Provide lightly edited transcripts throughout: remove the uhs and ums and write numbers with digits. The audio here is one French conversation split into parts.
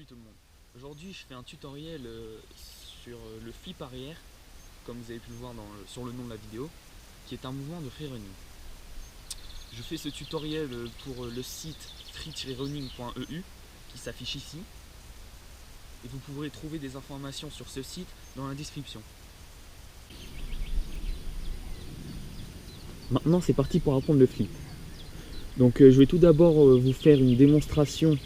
Salut tout le monde. Aujourd'hui je fais un tutoriel sur le flip arrière, comme vous avez pu le voir sur le nom de la vidéo, qui est un mouvement de free running. Je fais ce tutoriel pour le site free-running.eu qui s'affiche ici. Et vous pourrez trouver des informations sur ce site dans la description. Maintenant c'est parti pour apprendre le flip. Donc je vais tout d'abord vous faire une démonstration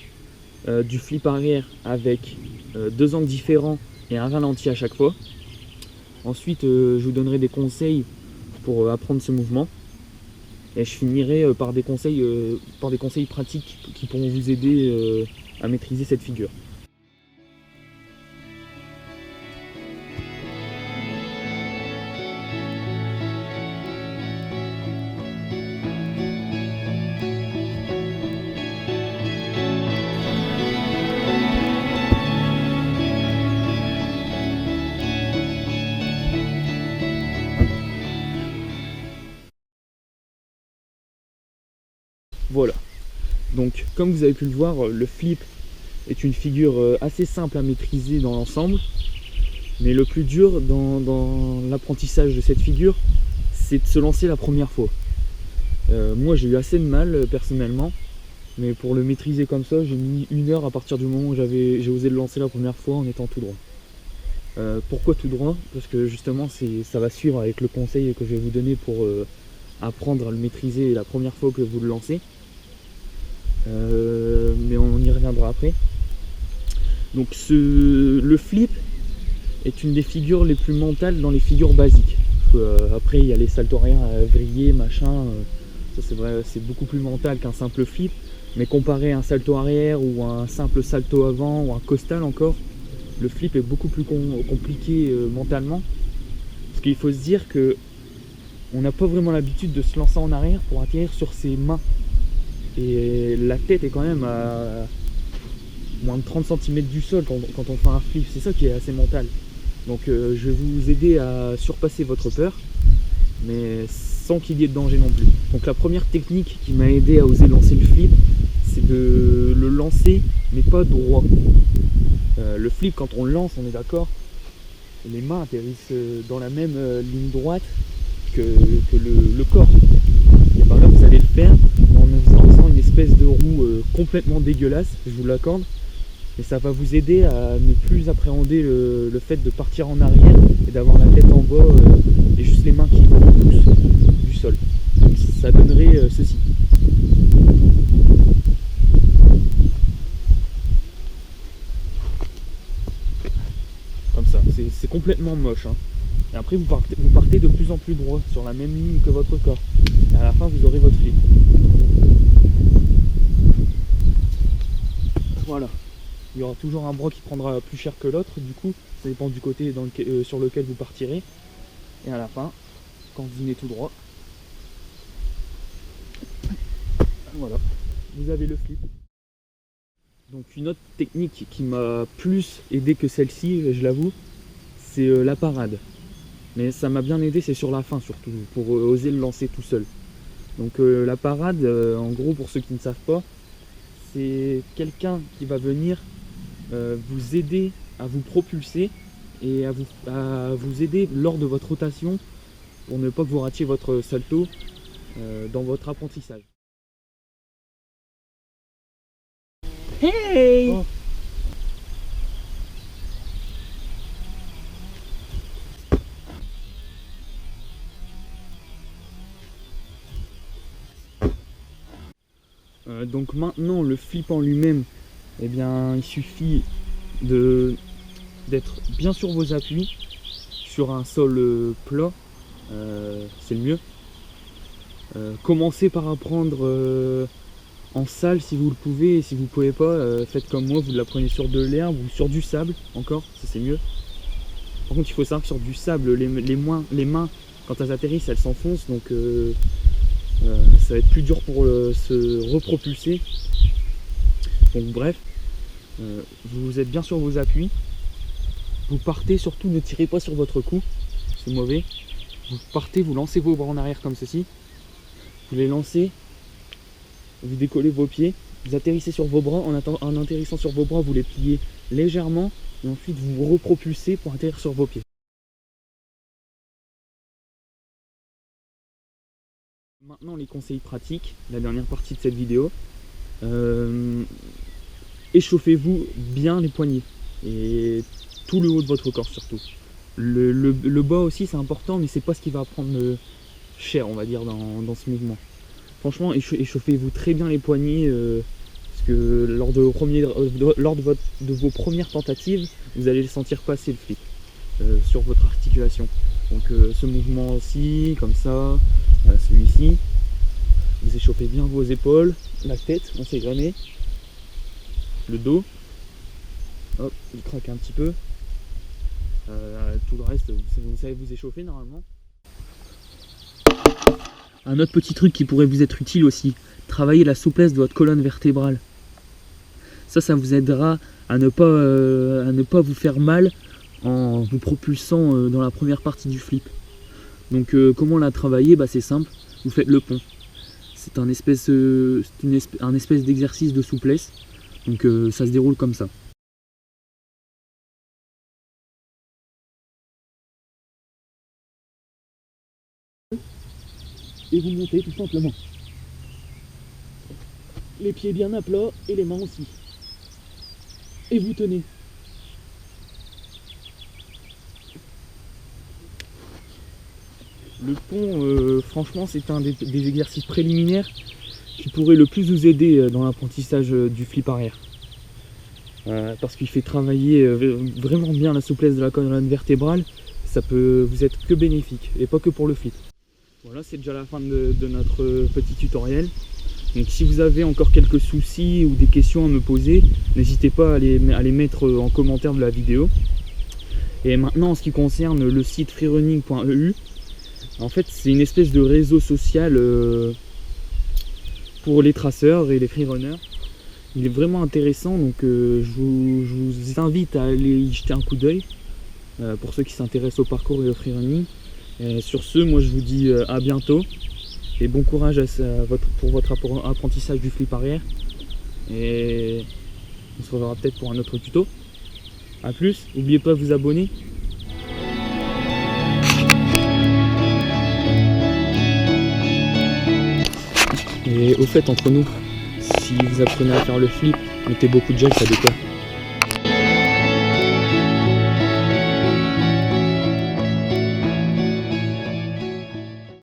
du flip arrière avec deux angles différents et un ralenti à chaque fois. Ensuite je vous donnerai des conseils pour apprendre ce mouvement. Et je finirai par des conseils pratiques qui pourront vous aider à maîtriser cette figure. Voilà, donc comme vous avez pu le voir, le flip est une figure assez simple à maîtriser dans l'ensemble, mais le plus dur dans l'apprentissage de cette figure, c'est de se lancer la première fois. Moi j'ai eu assez de mal personnellement, mais pour le maîtriser comme ça, j'ai mis 1 heure à partir du moment où j'ai osé le lancer la première fois en étant tout droit. Pourquoi tout droit? Parce que justement ça va suivre avec le conseil que je vais vous donner pour apprendre à le maîtriser la première fois que vous le lancez. Mais on y reviendra après. Donc le flip est une des figures les plus mentales dans les figures basiques. Après il y a les saltos arrière à vriller, machin, ça c'est vrai, c'est beaucoup plus mental qu'un simple flip, mais comparé à un salto arrière ou à un simple salto avant ou un costal encore, le flip est beaucoup plus compliqué mentalement, parce qu'il faut se dire que on n'a pas vraiment l'habitude de se lancer en arrière pour atterrir sur ses mains. Et la tête est quand même à moins de 30 cm du sol quand on fait un flip, c'est ça qui est assez mental. Donc je vais vous aider à surpasser votre peur, mais sans qu'il y ait de danger non plus. Donc la première technique qui m'a aidé à oser lancer le flip, c'est de le lancer mais pas droit. Le flip, quand on le lance, on est d'accord, les mains atterrissent dans la même ligne droite que le corps. Et par là vous allez le faire en faisant une espèce de roue complètement dégueulasse, je vous l'accorde, et ça va vous aider à ne plus appréhender le fait de partir en arrière et d'avoir la tête en bas et juste les mains qui poussent du sol. Donc ça donnerait ceci. Comme ça, c'est complètement moche, hein. Et après vous partez de plus en plus droit sur la même ligne que votre corps. Et à la fin vous aurez votre flip. Voilà. Il y aura toujours un bras qui prendra plus cher que l'autre, du coup ça dépend du côté sur lequel vous partirez. Et à la fin, quand vous venez tout droit, voilà, vous avez le flip. Donc une autre technique qui m'a plus aidé que celle-ci, je l'avoue, c'est la parade. Mais ça m'a bien aidé, c'est sur la fin surtout, pour oser le lancer tout seul. Donc la parade, en gros pour ceux qui ne savent pas, c'est quelqu'un qui va venir vous aider à vous propulser et à vous aider lors de votre rotation pour ne pas que vous ratiez votre salto dans votre apprentissage. Hey! Oh. Donc maintenant le flip en lui-même, eh bien il suffit d'être bien sur vos appuis, sur un sol plat, c'est le mieux. Commencez par apprendre en salle si vous le pouvez, et si vous ne pouvez pas, faites comme moi, vous l'apprenez sur de l'herbe ou sur du sable encore, ça c'est mieux. Par contre il faut savoir que sur du sable, les mains quand elles atterrissent elles s'enfoncent, donc ça va être plus dur pour se repropulser. Donc bref, vous êtes bien sur vos appuis, vous partez, surtout ne tirez pas sur votre cou, c'est mauvais. Vous partez, vous lancez vos bras en arrière comme ceci, vous les lancez, vous décollez vos pieds Vous atterrissez sur vos bras, en atterrissant sur vos bras, vous les pliez légèrement et ensuite vous vous repropulsez pour atterrir sur vos pieds. Maintenant les conseils pratiques, la dernière partie de cette vidéo. Échauffez-vous bien les poignets et tout le haut de votre corps surtout. Le bas aussi c'est important, mais c'est pas ce qui va prendre cher, on va dire, dans ce mouvement. Franchement, échauffez-vous très bien les poignets parce que lors de vos premières tentatives, vous allez sentir passer le flip sur votre articulation. Donc ce mouvement-ci, comme ça, celui-ci, vous échauffez bien vos épaules, la tête, on sait jamais, le dos, hop, il craque un petit peu, tout le reste, vous savez vous échauffer normalement. Un autre petit truc qui pourrait vous être utile aussi, travailler la souplesse de votre colonne vertébrale. Ça vous aidera à ne pas vous faire mal en vous propulsant dans la première partie du flip. Donc comment la travailler? C'est simple, vous faites le pont. C'est un espèce d'exercice de souplesse, donc ça se déroule comme ça. Et vous montez tout simplement. Les pieds bien à plat et les mains aussi. Et vous tenez. Le pont, franchement, c'est un des exercices préliminaires qui pourrait le plus vous aider dans l'apprentissage du flip arrière. Parce qu'il fait travailler vraiment bien la souplesse de la colonne vertébrale. Ça peut vous être que bénéfique et pas que pour le flip. Voilà, c'est déjà la fin de notre petit tutoriel. Donc si vous avez encore quelques soucis ou des questions à me poser, n'hésitez pas à les mettre en commentaire de la vidéo. Et maintenant en ce qui concerne le site freerunning.eu, en fait c'est une espèce de réseau social pour les traceurs et les freerunners. Il est vraiment intéressant, donc je vous invite à aller y jeter un coup d'œil pour ceux qui s'intéressent au parcours et au freerunning. Sur ce, moi je vous dis à bientôt et bon courage pour votre apprentissage du flip arrière, et on se reverra peut-être pour un autre tuto. A plus, n'oubliez pas de vous abonner. Et au fait, entre nous, si vous apprenez à faire le flip, mettez beaucoup de gel, ça décolle.